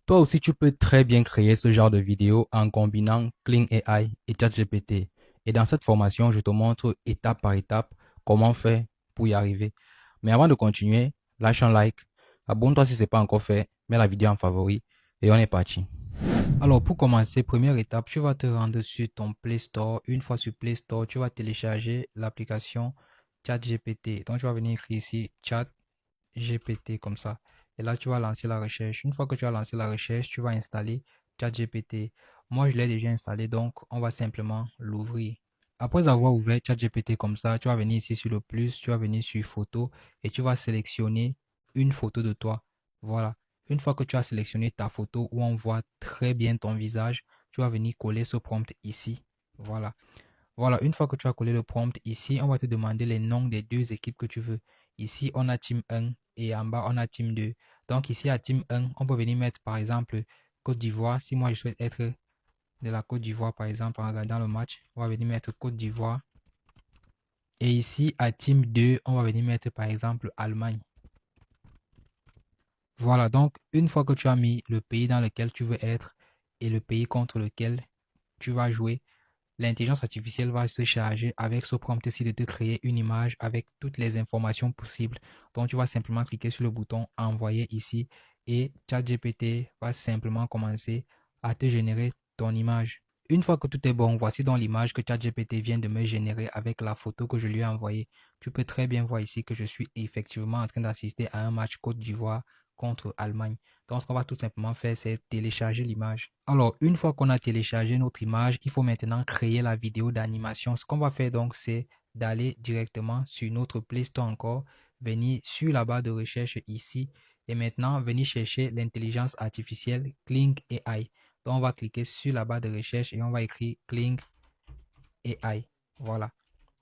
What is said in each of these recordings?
Toi aussi, tu peux très bien créer ce genre de vidéo en combinant Kling AI et ChatGPT. Et dans cette formation, je te montre étape par étape comment faire pour y arriver. Mais avant de continuer, lâche un like, abonne-toi si ce n'est pas encore fait, mets la vidéo en favori et on est parti. Alors pour commencer, première étape, tu vas te rendre sur ton Play Store. Une fois sur Play Store, tu vas télécharger l'application ChatGPT. Donc tu vas venir écrire ici ChatGPT comme ça. Et là, tu vas lancer la recherche. Une fois que tu as lancé la recherche, tu vas installer ChatGPT. Moi, je l'ai déjà installé, donc on va simplement l'ouvrir. Après avoir ouvert ChatGPT comme ça, tu vas venir ici sur le plus, tu vas venir sur photo et tu vas sélectionner une photo de toi. Voilà. Une fois que tu as sélectionné ta photo où on voit très bien ton visage, tu vas venir coller ce prompt ici. Voilà. Voilà, une fois que tu as collé le prompt, ici, on va te demander les noms des deux équipes que tu veux. Ici, on a Team 1 et en bas, on a Team 2. Donc ici, à Team 1, on peut venir mettre, par exemple, Côte d'Ivoire. Si moi, je souhaite être de la Côte d'Ivoire, par exemple, en regardant le match, on va venir mettre Côte d'Ivoire. Et ici, à Team 2, on va venir mettre, par exemple, Allemagne. Voilà, donc, une fois que tu as mis le pays dans lequel tu veux être et le pays contre lequel tu vas jouer, l'intelligence artificielle va se charger avec ce prompt-ci de te créer une image avec toutes les informations possibles. Donc, tu vas simplement cliquer sur le bouton envoyer ici et ChatGPT va simplement commencer à te générer ton image. Une fois que tout est bon, voici donc l'image que ChatGPT vient de me générer avec la photo que je lui ai envoyée. Tu peux très bien voir ici que je suis effectivement en train d'assister à un match Côte d'Ivoire contre Allemagne. Donc, ce qu'on va tout simplement faire, c'est télécharger l'image. Alors, une fois qu'on a téléchargé notre image, il faut maintenant créer la vidéo d'animation. Ce qu'on va faire donc, c'est d'aller directement sur notre Play Store encore, venir sur la barre de recherche ici et maintenant venir chercher l'intelligence artificielle Kling AI. Donc, on va cliquer sur la barre de recherche et on va écrire Kling AI. Voilà.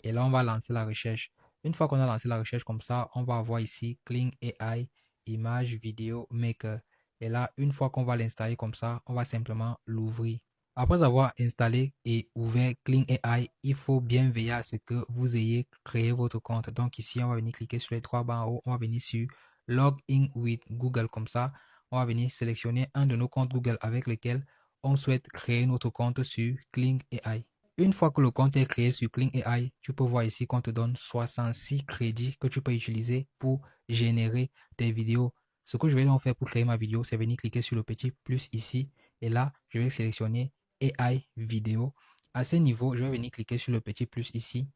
Et là, on va lancer la recherche. Une fois qu'on a lancé la recherche comme ça, on va avoir ici Kling AI, image, vidéo, maker. Et là, une fois qu'on va l'installer comme ça, on va simplement l'ouvrir. Après avoir installé et ouvert Kling AI, il faut bien veiller à ce que vous ayez créé votre compte. Donc ici, on va venir cliquer sur les trois barres en haut. On va venir sur Log in with Google comme ça. On va venir sélectionner un de nos comptes Google avec lequel on souhaite créer notre compte sur Kling AI. Une fois que le compte est créé sur Kling AI, tu peux voir ici qu'on te donne 66 crédits que tu peux utiliser pour générer tes vidéos. Ce que je vais donc faire pour créer ma vidéo, c'est venir cliquer sur le petit plus ici. Et là, je vais sélectionner AI vidéo. À ce niveau, je vais venir cliquer sur le petit plus ici.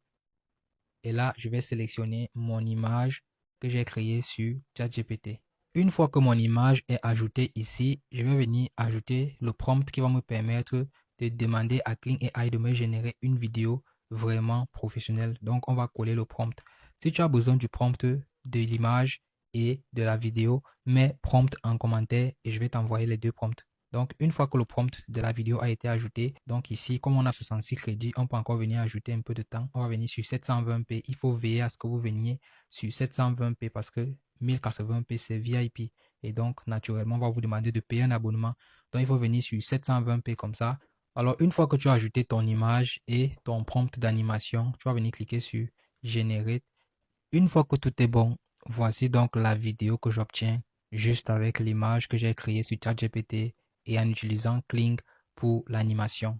Et là, je vais sélectionner mon image que j'ai créée sur ChatGPT. Une fois que mon image est ajoutée ici, je vais venir ajouter le prompt qui va me permettre de demander à Kling AI de me générer une vidéo vraiment professionnelle. Donc, on va coller le prompt. Si tu as besoin du prompt de l'image et de la vidéo, mets prompt en commentaire et je vais t'envoyer les deux prompts. Donc, une fois que le prompt de la vidéo a été ajouté, donc ici, comme on a 66 crédits, on peut encore venir ajouter un peu de temps. On va venir sur 720p. Il faut veiller à ce que vous veniez sur 720p parce que 1080p, c'est VIP. Et donc, naturellement, on va vous demander de payer un abonnement. Donc, il faut venir sur 720p comme ça. Alors, une fois que tu as ajouté ton image et ton prompt d'animation, tu vas venir cliquer sur Générer. Une fois que tout est bon, voici donc la vidéo que j'obtiens juste avec l'image que j'ai créée sur ChatGPT et en utilisant Kling pour l'animation.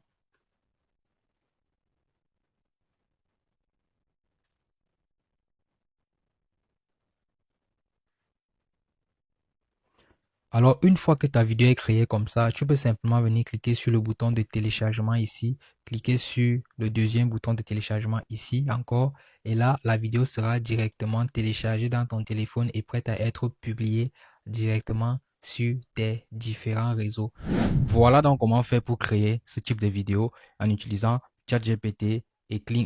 Alors, une fois que ta vidéo est créée comme ça, tu peux simplement venir cliquer sur le bouton de téléchargement ici, cliquer sur le deuxième bouton de téléchargement ici encore, et là, la vidéo sera directement téléchargée dans ton téléphone et prête à être publiée directement sur tes différents réseaux. Voilà donc comment faire pour créer ce type de vidéo en utilisant ChatGPT et Kling